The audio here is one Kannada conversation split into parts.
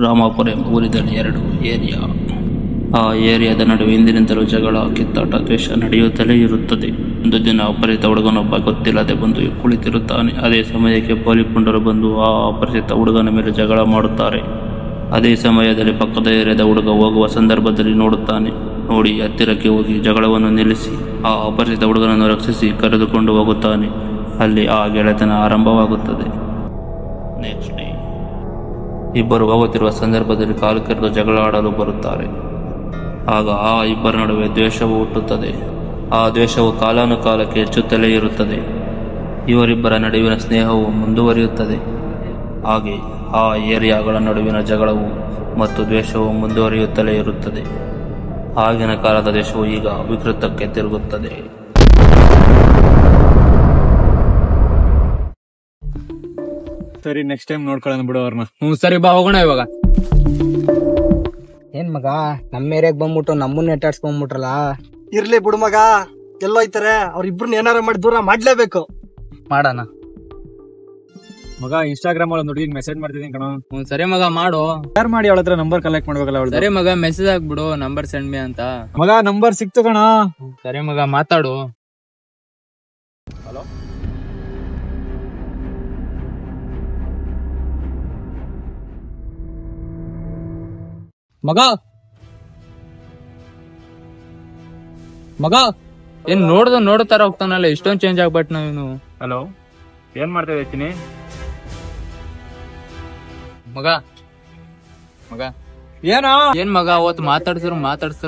ರಾಮಾಪುರ ಎಂಬ ಊರಿನಲ್ಲಿ ಎರಡು ಏರಿಯಾ. ಆ ಏರಿಯಾದ ನಡುವೆ ಹಿಂದಿನಿಂದಲೂ ಜಗಳ, ಕಿತ್ತಾಟ, ದ್ವೇಷ ನಡೆಯುತ್ತಲೇ ಇರುತ್ತದೆ. ಒಂದು ದಿನ ಅಪರಿಚಿತ ಹುಡುಗನೊಬ್ಬ ಗೊತ್ತಿಲ್ಲದೆ ಬಂದು ಕುಳಿತಿರುತ್ತಾನೆ. ಅದೇ ಸಮಯಕ್ಕೆ ಪೊಲೀಸ್ ಪುಂಡರು ಬಂದು ಆ ಅಪರಿಚಿತ ಹುಡುಗನ ಮೇಲೆ ಜಗಳ ಮಾಡುತ್ತಾರೆ. ಅದೇ ಸಮಯದಲ್ಲಿ ಪಕ್ಕದ ಏರಿಯಾದ ಹುಡುಗ ಹೋಗುವ ಸಂದರ್ಭದಲ್ಲಿ ನೋಡುತ್ತಾನೆ. ನೋಡಿ ಹತ್ತಿರಕ್ಕೆ ಹೋಗಿ ಜಗಳವನ್ನು ನಿಲ್ಲಿಸಿ ಆ ಅಪರಿಚಿತ ಹುಡುಗನನ್ನು ರಕ್ಷಿಸಿ ಕರೆದುಕೊಂಡು ಹೋಗುತ್ತಾನೆ. ಅಲ್ಲಿ ಆ ಗೆಳೆತನ ಆರಂಭವಾಗುತ್ತದೆ. ನೆಕ್ಸ್ಟ್ ಡೇ ಇಬ್ಬರು ಹೋಗುತ್ತಿರುವ ಸಂದರ್ಭದಲ್ಲಿ ಕಾಲು ಕೆರೆದು ಜಗಳ ಆಡಲು ಬರುತ್ತಾರೆ. ಆಗ ಆ ಇಬ್ಬರ ನಡುವೆ ದ್ವೇಷವು ಹುಟ್ಟುತ್ತದೆ. ಆ ದ್ವೇಷವು ಕಾಲಾನುಕಾಲಕ್ಕೆ ಹೆಚ್ಚುತ್ತಲೇ ಇರುತ್ತದೆ. ಇವರಿಬ್ಬರ ನಡುವಿನ ಸ್ನೇಹವು ಮುಂದುವರಿಯುತ್ತದೆ. ಹಾಗೆ ಆ ಏರಿಯಾಗಳ ನಡುವಿನ ಜಗಳವು ಮತ್ತು ದ್ವೇಷವು ಮುಂದುವರಿಯುತ್ತಲೇ ಇರುತ್ತದೆ. ಆಗಿನ ಕಾಲದ ದೇಶವು ಈಗ ವಿಕೃತಕ್ಕೆ ತಿರುಗುತ್ತದೆ. ಸರಿ, ನೆಕ್ಸ್ಟ್ ಟೈಮ್ ನೋಡ್ಕೊಳ್ಳೋಣ ಬಿಡು ಅವ್ರನ್ನ. ಸರಿ ಬಾ ಹೋಗೋಣ ಇವಾಗ. ಏನ್ ಮಗ ನಮ್ಮ ಏರಿಯಾಗ ಬಂದ್ಬಿಟ್ಟು ನಮ್ಮನ್ನ ನೆಟ್ಟಾಡ್ಸ್ಕೊಂಡ್ಬಿಟ್ರಲ್ಲ. ಇರ್ಲಿ ಬಿಡು ಮಗ, ಎಲ್ಲೋಯ್ತಾರೆ ಅವ್ರಿಬ್ರನ್ನ ಏನಾರ ಮಾಡಿ ದೂರ ಮಾಡ್ಲೇಬೇಕು. ಮಾಡೋಣ ಮಗ. ಇನ್ಸ್ಟಾಗ್ರಾಮ್ ಅಲ್ಲಿ ಹುಡುಗಿಗೆ ಮೆಸೇಜ್ ಮಾಡ್ತಿದ್ದೀನಿ ಕಣೋ. ಸರಿ ಮಗ ಮಾಡು. ಶೇರ್ ಮಾಡಿ ಅವಳ ಹತ್ರ ನಂಬರ್ ಕಲೆಕ್ಟ್ ಮಾಡ್ಬೇಕಲ್ಲ ಅವಳು. ಸರಿ ಮಗ ಮೆಸೇಜ್ ಹಾಕ್ಬಿಡು ನಂಬರ್ ಸೆಂಡ್ ಮಿ ಅಂತ. ಮಗ ನಂಬರ್ ಸಿಕ್ತು ಕಣ. ಸರಿ ಮಗ ಮಾತಾಡು. ಹಲೋ ಮಗ ಮಗ ಏನ್ ನೋಡ್ತಾರ ಹೋಗ್ತಾನಲ್ಲ, ಇಷ್ಟೊಂದು ಚೇಂಜ್ ಆಗ್ಬಿಟ್ ನಾವೇನು. ಹಲೋ, ಏನ್ ಮಾಡ್ತಾ ಇದ್ದೀನಿ ಮಗ ಮಗ ಏನೋ ಏನ್ ಮಗ ಅವತ್ತು ಮಾತಾಡ್ಸಿರೋ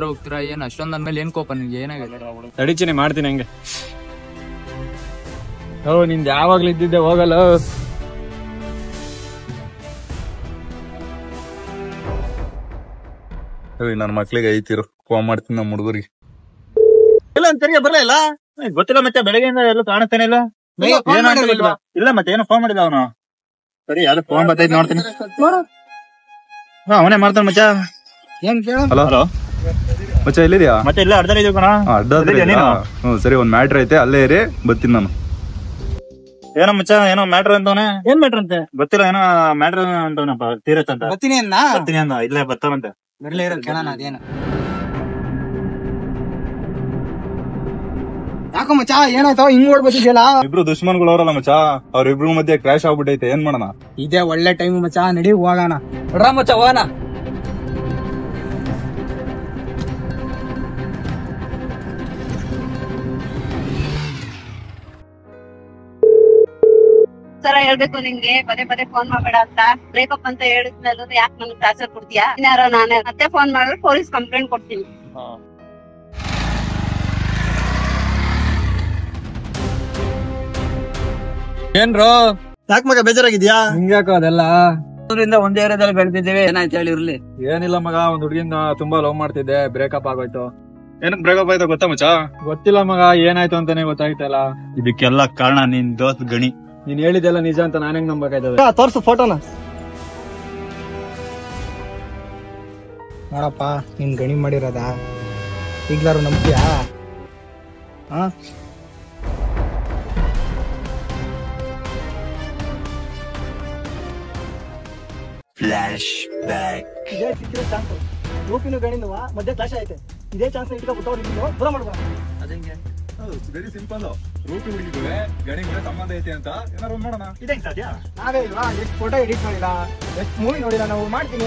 ಹೋಗ್ತೀರಾ. ಏನ್ ಅಷ್ಟೊಂದ್ ಅಂದ್ಮೇಲೆ ಏನ್ ಕೋಪ ನಿನ್ಗೆ? ಏನಾಗಿದೆ? ತಡಿಚಿನಿ ಮಾಡ್ತೀನಿ ಹಂಗೆ. ಓ ನಿಂದ ಯಾವಾಗ್ಲೂ ಇದ್ದಿದ್ದೆ, ಹೋಗಲ್ಲ. ನನ್ನ ಮಕ್ಳಿಗೆ ಐತಿರು ಫೋನ್ ಮಾಡ್ತೀನಿ ನಮ್ಮ ಹುಡುಗರಿಗೆ. ಇಲ್ಲ ಸರಿಯ ಬರಲ್ಲ ಇಲ್ಲ, ಗೊತ್ತಿಲ್ಲ ಮತ್ತೆ ಬೆಳಗ್ಗೆಯಿಂದ ಎಲ್ಲ ಕಾಣಿಸ್ತಾನೆ ಇಲ್ಲ. ಇಲ್ಲ ಮತ್ತೆ ಏನೋ ಫೋನ್ ಮಾಡಿಲ್ಲ ಅವನು. ಸರಿ ಯಾವ್ದು ಫೋನ್ ಬರ್ತೈತಿ ನೋಡ್ತೀನಿ. ಅವನೇ ಮಾಡ್ತಾನ ಮಚ್ಚ. ಏನ್ ಕೇಳ. ಹಲೋ ಹಲೋ ಮಚ್ಚ, ಎಲ್ಲಿದ್ಯಾ? ಮತ್ತೆ ಇಲ್ಲ ಅರ್ಧದಲ್ಲಿ ಇದೀವಿ ಕಣ. ಹ್ಮ್ ಸರಿ, ಒಂದ್ ಮ್ಯಾಟ್ರ್ ಐತೆ, ಅಲ್ಲೇ ಇರಿ, ಬರ್ತೀನಿ ನಾನು. ಏನೋ ಮಚ್ಚ, ಏನೋ ಮ್ಯಾಟ್ರ್ ಅಂತವನೆ. ಏನ್ ಮ್ಯಾಟ್ರ್ ಅಂತೆ ಗೊತ್ತಿಲ್ಲ, ಏನೋ ಮ್ಯಾಟ್ರ್ ಅಂತವನಪ್ಪ. ತೀರತ್ ಅಂತ ಬರ್ತೀನಿ ಅಂದ. ಇಲ್ಲೇ ಬರ್ತಾನಂತೆ. ಬರ್ಲೇ ಇರೋ ಕೇಳೋಣ ಅದೇನು. ಯಾಕೋ ಮಚ್ಚ ಏನಾಯ್ತೋ ಹಿಂಗ್ ಓಡ್ಬತ್ತಿದ್ಯಲ್ಲ. ಇಬ್ರು ದುಶ್ಮನ್ಗಳು ಅವರಲ್ಲ ಮಚ್ಚ, ಅವ್ರಿಬ್ರು ಮಧ್ಯೆ ಕ್ರಾಶ್ ಆಗ್ಬಿಟ್ಟೈತೆ. ಏನ್ ಮಾಡೋಣ? ಇದೇ ಒಳ್ಳೆ ಟೈಮ್ ಮಚ್ಚ, ನಡಿ ಹೋಗೋಣ. ನೋಡ್ರ ಮಚ್ಚ ಹೋಗೋಣ. ಸರ ಹೇಳ್ಬೇಕು ನಿಂಗೆ, ಪದೇ ಪದೇ ಫೋನ್ ಮಾಡ್ಬೇಡ ಅಂತ. ಬ್ರೇಕಪ್ ಅಂತ ಹೇಳಿದ್ಮೇಲೂ ಯಾಕೆ ನನ್ಗೆ ಟಾರ್ಚರ್ ಕೊಡ್ತೀಯಾ? ಇನ್ಯಾರೋ ನಾನೇ ಮತ್ತೆ ಫೋನ್ ಮಾಡಿದ್ರೆ ಪೊಲೀಸ್ ಕಂಪ್ಲೇಂಟ್ ಕೊಡ್ತೀನಿ. ಏನ್ರೋ ಯಾಕೆ ಮಗ ಬೇಜಾರಾಗಿದ್ಯಾ? ಹಿಂಗ್ಯಾಕೋ ಅದೆಲ್ಲ? ಒಂದೇ ಏರಿಯಾದಲ್ಲಿ ಬೆಳೆದಿದ್ದೇವೆ, ಏನಾಯ್ತು ಹೇಳಿ. ಇರ್ಲಿ. ಏನಿಲ್ಲ ಮಗ, ಒಂದ್ ಹುಡುಗಿನ ತುಂಬಾ ಲವ್ ಮಾಡ್ತಿದ್ದೆ, ಬ್ರೇಕಪ್ ಆಗೋಯ್ತು. ಏನಕ್ ಬ್ರೇಕಪ್ ಆಯ್ತಾ ಗೊತ್ತಾ ಮಚ್ಚ? ಗೊತ್ತಿಲ್ಲ ಮಗ, ಏನಾಯ್ತು ಅಂತಾನೆ ಗೊತ್ತಾಯ್ತಲ್ಲ. ಇದಕ್ಕೆಲ್ಲ ಕಾರಣ ನಿನ್ ದೋಸ್ತ್ ಗಣಿ. ನೀನ್ ಹೇಳಿದೆಲ್ಲ ನಿಜ ಅಂತ ನಾನ್ ಹೆಂಗ್ ನಂಬೇಕಾಯ್ತದೆ? ತೋರ್ಸು ಫೋಟೋನ. ನೋಡಪ್ಪ, ನೀನ್ ಗಣಿ ಮಾಡಿರೋದ ಈಗ್ಲಾರು ನಂಬ್ತೀಯಾ? ಇದೇ ಸಿಕ್ಕಿರೋ ಚಾನ್ಸ್. ರೂಪಿನ ಗಣಿನ ಮಧ್ಯೆ ಕ್ಲಾಶ್ ಐತೆ. ಇದೇ ಚಾನ್ಸ್ ಇಟ್ಕೊಬಿಟ್ಟು ದೂರ ಮಾಡ್ಬಾರ. Very simple. ರೂಪಿ ಹುಡುಗಿಗೆ ಗಣಿಗೆ ಸಂಬಂಧ ಐತೆ ಅಂತ ಏನಾರು ಮಾಡೋಣ. ಇದೇ ಸಾಧ್ಯ. ನಾವೇ ಇಲ್ವಾ, ಎಷ್ಟು ಫೋಟೋ ಎಡಿಟ್ ಮಾಡಿಲ್ಲ, ಎಷ್ಟು ಮೂವಿ ನೋಡಿಲ್ಲ, ನಾವು ಮಾಡ್ತೀನಿ.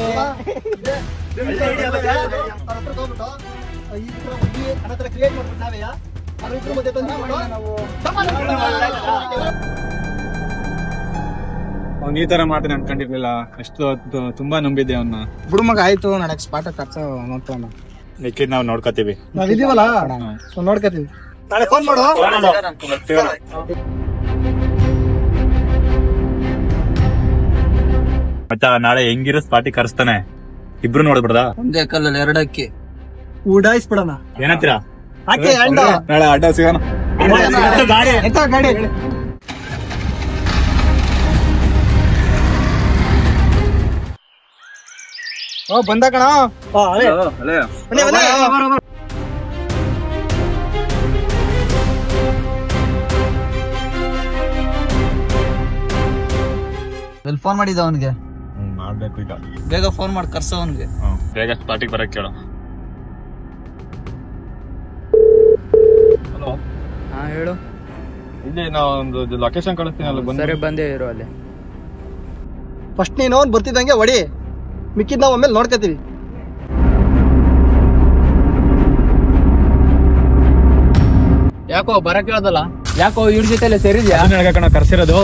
ಕ್ರಿಯೇಟ್ ಮಾಡ್ಬಿಟ್ಟು ನಾವೇ ಅದ್ರ ಮಧ್ಯೆ ತಂದು ನಾವು ಅವ್ನ್ ಈ ತರ ಮಾಡ್ತಾನೆ ಅನ್ಕೊಂಡಿರ್ಲಿಲ್ಲ. ಎಷ್ಟು ತುಂಬಾ ನಂಬಿದ್ದೆ ಅವನ್ನ. ಬಿಡು ಮಗ, ಆಯ್ತು. ನಾಳೆ ಸ್ಪಾಟ್ ಖರ್ಚು ನೋಡ್ತಾನ. ಮಿಕ್ಕಿದ್ ನಾವ್ ನೋಡ್ಕೋತೀವಿ. ನಾವಿದೀವಲ್ಲ, ನೋಡ್ಕೋತೀವಿ. ನಾಳೆ ಫೋನ್ ಮಾಡು. ಮಚ್ಚ ನಾಳೆ ಹೆಂಗಿರೋ ಸ್ಪಾಟಿ ಕರ್ಸ್ತಾನೆ. ಇಬ್ರು ನೋಡ್ಬಿಡ್ದ? ಒಂದೇ ಕಲ್ಲಲ್ಲಿ ಎರಡಕ್ಕೆ ಉಡಾಯಿಸ್ಬಿಡೋಣ. ಏನಂತೀರಾ? ನಾಳೆ ಅಡ್ಡ ಸಿಗೋಣ. ಗಾಡಿ ಬಂದ ಕಣ. ಫೋನ್ ಮಾಡಿದ ಅವನಿಗೆ. ಮಾಡ್ಬೇಕು ಈಗ. ಬೇಗ ಫೋನ್ ಮಾಡಿ ಕರ್ಸೋ ಅವನ್ಗೆ. ಬೇಗ ಸ್ಪಾಟಿಗೆ ಬರಕ್ ಕೇಳೋ. ಹಲೋ, ಹಾ ಹೇಳು. ಇಲ್ಲಿ ನಾ ಒಂದು ಲೊಕೇಶನ್ ಕಳಿಸ್ತೀನಿ, ಅಲ್ಲಿ ಬಂದು. ಸರಿ, ಬಂದೇ ಇರು ಅಲ್ಲಿ. ಫಸ್ಟ್ ನೀನು ಅವ್ನು ಬರ್ತಿದ್ದಂಗೆ ಹೊಡಿ, ಮಿಕ್ಕಿದ್ ನಾವು ಆಮೇಲೆ ನೋಡ್ಕೋತೀವಿ. ಯಾಕೋ ಬರಕ್ ಹೇಳ್ದಲ್ಲ, ಯಾಕೋ ಇವ್ರ ಜೊತೆ ಸೇರಿದ್ಯಾ? ಕಣ ಕರ್ಸಿರೋದು.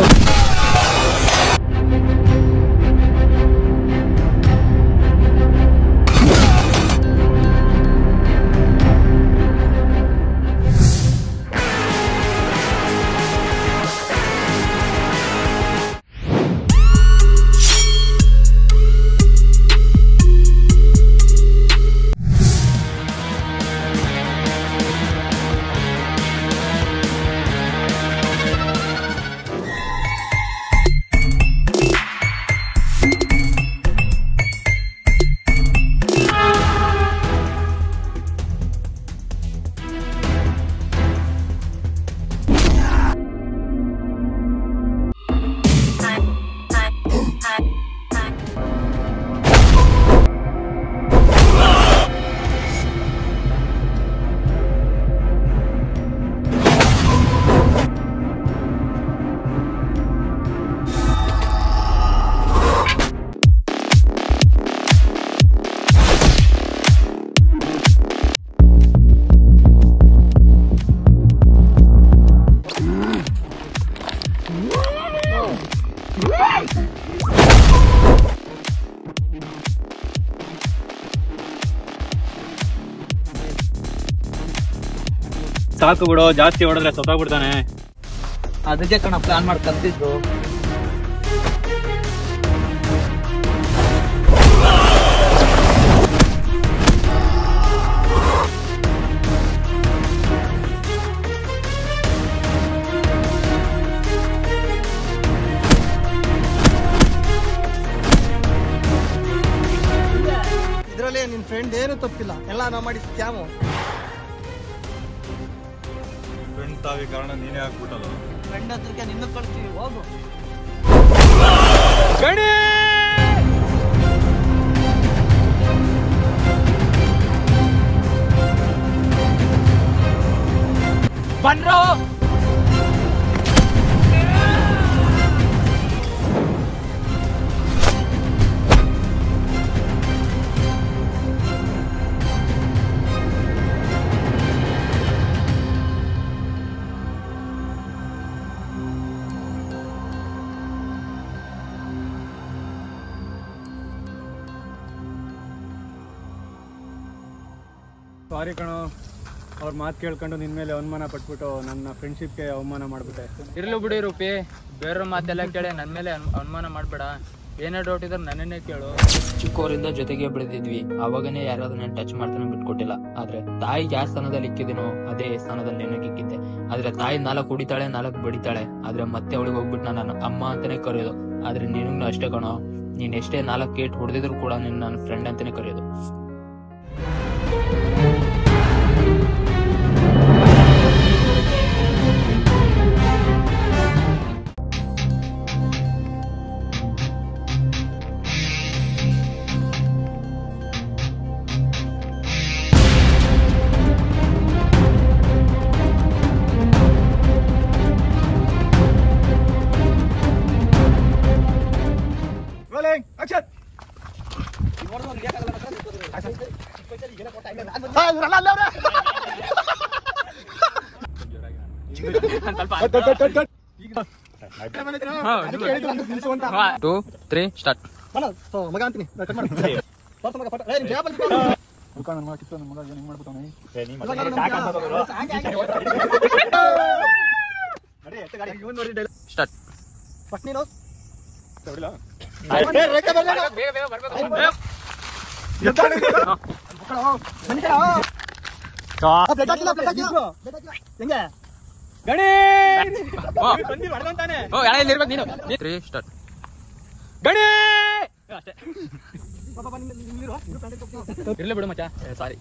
ಸಾಕು ಬಿಡೋ, ಜಾಸ್ತಿ ಹೊಡೆದ್ರೆ ಸೊತ್ತಾಗ್ಬಿಡ್ತಾನೆ. ಅದಕ್ಕೆ ಕಣ ಪ್ಲಾನ್ ಮಾಡಿ ಕರ್ತಿದ್ರು. ಇದ್ರಲ್ಲಿ ನಿನ್ ಫ್ರೆಂಡ್ ಏನು ತಪ್ಪಿಲ್ಲ, ಎಲ್ಲ ನಾವು ಮಾಡಿ ಸ್ಕ್ಯಾಮು. ಫ್ರೆಂಡ್ಸ್ ಆಗಿ ಕಾರಣ ನೀನೇ ಆಗ್ಬಿಟ್ಟಲ್ಲ. ಫ್ರೆಂಡ್ ಹತ್ರಕ್ಕೆ ನಿನ್ನ ಕಳ್ಸ್ತೀವಿ, ಹೋಗು. ಬಂದ್ರೋ ಸಾರಿ ಕಣೋ, ಅವ್ರ ಮಾತು ಕೇಳ್ಕೊಂಡು ನಿನ್ ಮೇಲೆ ಅವಮಾನ ಪಟ್ಬಿಟ್ಟು ನನ್ನ ಫ್ರೆಂಡ್ಶಿಪ್ಗೆ ಅವಮಾನ ಮಾಡ್ಬಿಟ್ಟೆ. ಇರ್ಲು ಬಿಡಿ ರೂಪಿ, ಬೇರೆಯವ್ರ ಮಾತೆಲ್ಲ ಕೇಳಿ ನನ್ ಮೇಲೆ ಅನುಮಾನ ಮಾಡ್ಬೇಡ. ಏನೇ ಡೌಟ್ ಇದ್ರೆ ನನ್ನೇ ಕೇಳು. ಚಿಕ್ಕವರಿಂದ ಜೊತೆಗೆ ಬೆಳೆದಿದ್ವಿ, ಅವಾಗನೇ ಯಾರಾದ್ರೂ ನಾನು ಟಚ್ ಮಾಡ್ತಾನೆ ಬಿಟ್ಕೊಟ್ಟಿಲ್ಲ. ಆದ್ರೆ ತಾಯಿ ಯಾವ ಸ್ಥಾನದಲ್ಲಿ ಇಕ್ಕಿದ್ದೀನೋ ಅದೇ ಸ್ಥಾನದಲ್ಲಿ ನನಗೆ ಇಕ್ಕಿದ್ದೆ. ಆದ್ರೆ ತಾಯಿ 4 ಹೊಡಿತಾಳೆ 4 ಬಡಿತಾಳೆ, ಆದ್ರೆ ಮತ್ತೆ ಅವಳಿಗೆ ಹೋಗ್ಬಿಟ್ಟು ನಾನು ಅಮ್ಮ ಅಂತಾನೆ ಕರೆಯೋದು. ಆದ್ರೆ ನಿನಗೂ ಅಷ್ಟೇ ಕಣೋ, ನೀನ್ ಎಷ್ಟೇ 4 ಏಟ್ ಹೊಡೆದಿದ್ರು ಕೂಡ ನಿನ್ನ ನನ್ನ ಫ್ರೆಂಡ್ ಅಂತಾನೆ ಕರೆಯೋದು. Two 3 start. ಮಗ ಅಂತೀನಿ ಸ್ಟಾರ್ಟ್. ಫಸ್ಟ್ ನೀನು ಹೆಂಗೆ ಗಣಿ 3 ಸ್ಟಾರ್ಟ್. ಗಣಿ ಇರ್ಲಿ ಬಿಡು ಮಚ್ಚ, ಸಾರಿ.